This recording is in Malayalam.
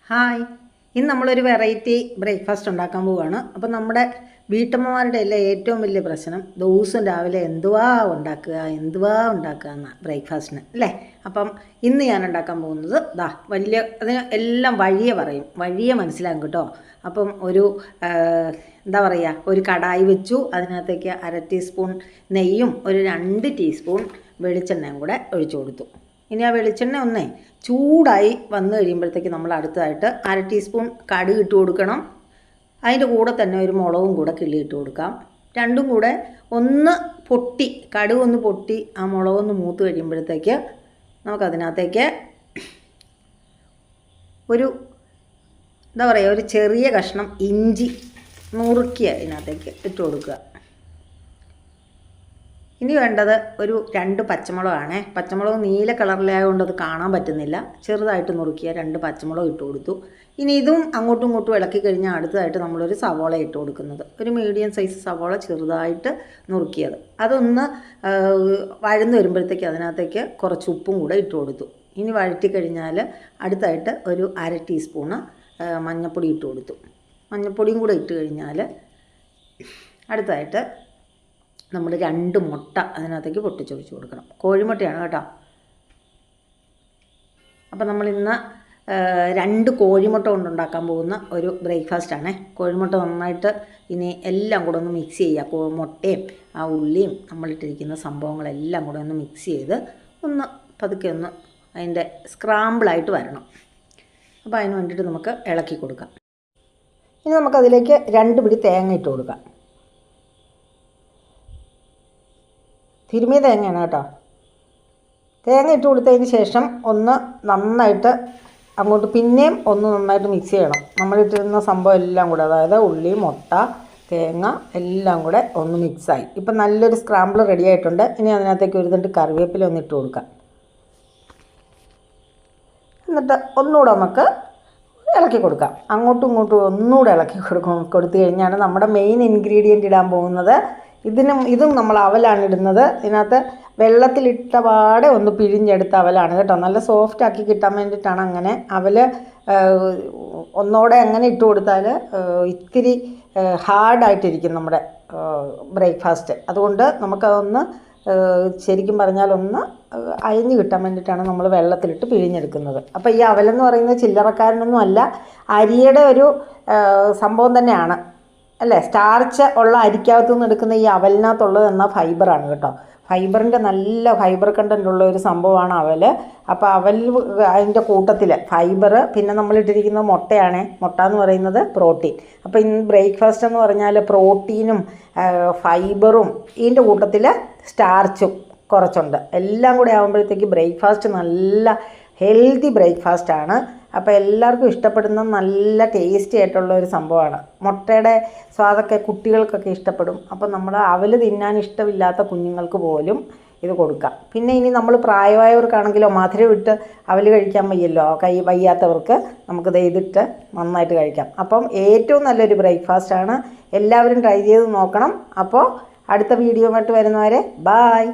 ഹായ്, ഇന്ന് നമ്മളൊരു വെറൈറ്റി ബ്രേക്ക്ഫാസ്റ്റ് ഉണ്ടാക്കാൻ പോവുകയാണ്. അപ്പം നമ്മുടെ വീട്ടമ്മമാരുടെ എല്ലാം ഏറ്റവും വലിയ പ്രശ്നം ദിവസം രാവിലെ എന്തുവാ ഉണ്ടാക്കുക എന്ന ബ്രേക്ക്ഫാസ്റ്റിന് അല്ലേ. അപ്പം ഇന്ന് ഞാൻ ഉണ്ടാക്കാൻ പോകുന്നത് വലിയ അതിന് എല്ലാം വഴിയെ പറയും, വഴിയെ മനസ്സിലാകും കേട്ടോ. അപ്പം എന്താ പറയുക, ഒരു കടായി വെച്ചു, അതിനകത്തേക്ക് 1/2 ടീസ്പൂൺ നെയ്യും ഒരു 2 ടീസ്പൂൺ വെളിച്ചെണ്ണയും കൂടെ ഒഴിച്ചു കൊടുത്തു. ഇനി ആ വെളിച്ചെണ്ണ ചൂടായി വന്നു കഴിയുമ്പോഴത്തേക്ക് നമ്മൾ അടുത്തതായിട്ട് 1/2 ടീസ്പൂൺ കടുക് ഇട്ട് കൊടുക്കണം. അതിൻ്റെ കൂടെ തന്നെ ഒരു മുളകും കൂടെ കിള്ളി ഇട്ട് കൊടുക്കാം. രണ്ടും കൂടെ ഒന്ന് പൊട്ടി, കടുക് ഒന്ന് പൊട്ടി ആ മുളകൊന്ന് മൂത്ത് കഴിയുമ്പോഴത്തേക്ക് നമുക്കതിനകത്തേക്ക് ഒരു ചെറിയ കഷ്ണം ഇഞ്ചി നുറുക്കി അതിനകത്തേക്ക് ഇട്ട് കൊടുക്കുക. ഇനി വേണ്ടത് ഒരു 2 പച്ചമുളകാണ്. പച്ചമുളക് നീല കളറിലായതുകൊണ്ട് അത് കാണാൻ പറ്റുന്നില്ല. ചെറുതായിട്ട് നുറുക്കിയ 2 പച്ചമുളക് ഇട്ട് കൊടുത്തു. ഇനി ഇതും അങ്ങോട്ടും ഇങ്ങോട്ടും ഇളക്കി കഴിഞ്ഞാൽ അടുത്തതായിട്ട് നമ്മളൊരു സവോള ഇട്ട് കൊടുക്കുന്നത്. ഒരു മീഡിയം സൈസ് സവോള ചെറുതായിട്ട് നുറുക്കിയത്. അതൊന്ന് വഴന്ന് വരുമ്പോഴത്തേക്ക് അതിനകത്തേക്ക് കുറച്ച് ഉപ്പും കൂടെ ഇട്ട് കൊടുത്തു. ഇനി വഴറ്റി കഴിഞ്ഞാൽ അടുത്തായിട്ട് ഒരു 1/2 ടീസ്പൂണ് മഞ്ഞൾപ്പൊടി ഇട്ട് കൊടുത്തു. മഞ്ഞൾപ്പൊടിയും കൂടെ ഇട്ട് കഴിഞ്ഞാൽ അടുത്തായിട്ട് നമ്മൾ 2 മുട്ട അതിനകത്തേക്ക് പൊട്ടിച്ചൊഴിച്ച് കൊടുക്കണം. കോഴിമുട്ടയാണ് കേട്ടോ. അപ്പം നമ്മളിന്ന് 2 കോഴിമുട്ട കൊണ്ടുണ്ടാക്കാൻ പോകുന്ന ഒരു ബ്രേക്ക്ഫാസ്റ്റാണ്. കോഴിമുട്ട നന്നായിട്ട് ഇനി എല്ലാം കൂടെ ഒന്ന് മിക്സ് ചെയ്യുക. മുട്ടയും ആ ഉള്ളിയും നമ്മളിട്ടിരിക്കുന്ന സംഭവങ്ങളെല്ലാം കൂടെ ഒന്ന് മിക്സ് ചെയ്ത് പതുക്കെ അതിൻ്റെ സ്ക്രാമ്പിളായിട്ട് വരണം. അപ്പോൾ അതിന് വേണ്ടിയിട്ട് നമുക്ക് ഇളക്കി കൊടുക്കാം. ഇനി നമുക്കതിലേക്ക് 2 പിടി തേങ്ങ ഇട്ട് കൊടുക്കാം. തിരുമിയ തേങ്ങയാണ് കേട്ടോ. തേങ്ങ ഇട്ട് കൊടുത്തതിന് ശേഷം നന്നായിട്ട് അങ്ങോട്ട് പിന്നെയും നന്നായിട്ട് മിക്സ് ചെയ്യണം. നമ്മളിട്ടിരുന്ന സംഭവം എല്ലാം കൂടെ, അതായത് ഉള്ളി, മുട്ട, തേങ്ങ എല്ലാം കൂടെ മിക്സായി. ഇപ്പം നല്ലൊരു സ്ക്രാമ്പിൾ റെഡി ആയിട്ടുണ്ട്. ഇനി അതിനകത്തേക്ക് ഒരു തണ്ട് കറിവേപ്പില ഇട്ട് കൊടുക്കാം. എന്നിട്ട് ഒന്നുകൂടെ നമുക്ക് ഇളക്കി കൊടുക്കാം. അങ്ങോട്ടും ഇങ്ങോട്ടും ഒന്നുകൂടെ ഇളക്കി കൊടുത്തു കഴിഞ്ഞാണ് നമ്മുടെ മെയിൻ ഇൻഗ്രീഡിയൻറ്റ് ഇടാൻ പോകുന്നത്. ഇതും നമ്മൾ അവലാണ് ഇടുന്നത്. ഇതിനകത്ത് വെള്ളത്തിലിട്ട പാടെ പിഴിഞ്ഞെടുത്ത അവലാണ് കേട്ടോ. നല്ല സോഫ്റ്റ് ആക്കി കിട്ടാൻ വേണ്ടിയിട്ടാണ് അങ്ങനെ. അവൽ ഒന്നോടെ അങ്ങനെ ഇട്ട് കൊടുത്താൽ ഇത്തിരി ഹാർഡായിട്ടിരിക്കും നമ്മുടെ ബ്രേക്ക്ഫാസ്റ്റ്. അതുകൊണ്ട് നമുക്കതൊന്ന് ശരിക്കും പറഞ്ഞാൽ അയഞ്ഞ് കിട്ടാൻ വേണ്ടിയിട്ടാണ് നമ്മൾ വെള്ളത്തിലിട്ട് പിഴിഞ്ഞെടുക്കുന്നത്. അപ്പോൾ ഈ അവലെന്ന് പറയുന്നത് ചില്ലറക്കാരനൊന്നും അല്ല, അരിയുടെ ഒരു സംഭവം തന്നെയാണ് അല്ലേ. സ്റ്റാർച്ച് ഉള്ള അരിക്കകത്തു നിന്ന് എടുക്കുന്ന ഈ അവലിനകത്തുള്ളത് എന്നാൽ ഫൈബറാണ് കേട്ടോ. ഫൈബറിൻ്റെ നല്ല ഫൈബർ കണ്ടൻ്റ് ഉള്ള ഒരു സംഭവമാണ് അവൽ. അപ്പോൾ അതിൻ്റെ കൂട്ടത്തിൽ ഫൈബർ, പിന്നെ നമ്മളിട്ടിരിക്കുന്ന മുട്ടയാണ്. മുട്ട എന്ന് പറയുന്നത് പ്രോട്ടീൻ. അപ്പോൾ ഇന്ന് ബ്രേക്ക്ഫാസ്റ്റ് എന്ന് പറഞ്ഞാൽ പ്രോട്ടീനും ഫൈബറും ഇതിൻ്റെ കൂട്ടത്തിൽ സ്റ്റാർച്ചും കുറച്ചുണ്ട്. എല്ലാം കൂടെ ആകുമ്പോഴത്തേക്ക് ബ്രേക്ക്ഫാസ്റ്റ് നല്ല ഹെൽത്തി ബ്രേക്ക്ഫാസ്റ്റാണ്. അപ്പോൾ എല്ലാവർക്കും ഇഷ്ടപ്പെടുന്ന നല്ല ടേസ്റ്റി ആയിട്ടുള്ള ഒരു സംഭവമാണ്. മുട്ടയുടെ സ്വാദൊക്കെ കുട്ടികൾക്കൊക്കെ ഇഷ്ടപ്പെടും. അപ്പോൾ നമ്മൾ അവൽ തിന്നാൻ ഇഷ്ടമില്ലാത്ത കുഞ്ഞുങ്ങൾക്ക് പോലും ഇത് കൊടുക്കാം. പിന്നെ ഇനി നമ്മൾ പ്രായമായവർക്കാണെങ്കിലോ മധുരം ഇട്ട് അവൽ കഴിക്കാൻ വയ്യല്ലോ, വയ്യാത്തവർക്ക് നമുക്കിത് ഇതിട്ട് നന്നായിട്ട് കഴിക്കാം. അപ്പം ഏറ്റവും നല്ലൊരു ബ്രേക്ക്ഫാസ്റ്റാണ്. എല്ലാവരും ട്രൈ ചെയ്ത് നോക്കണം. അപ്പോൾ അടുത്ത വീഡിയോ ആയിട്ട് വരുന്നവരെ ബായ്.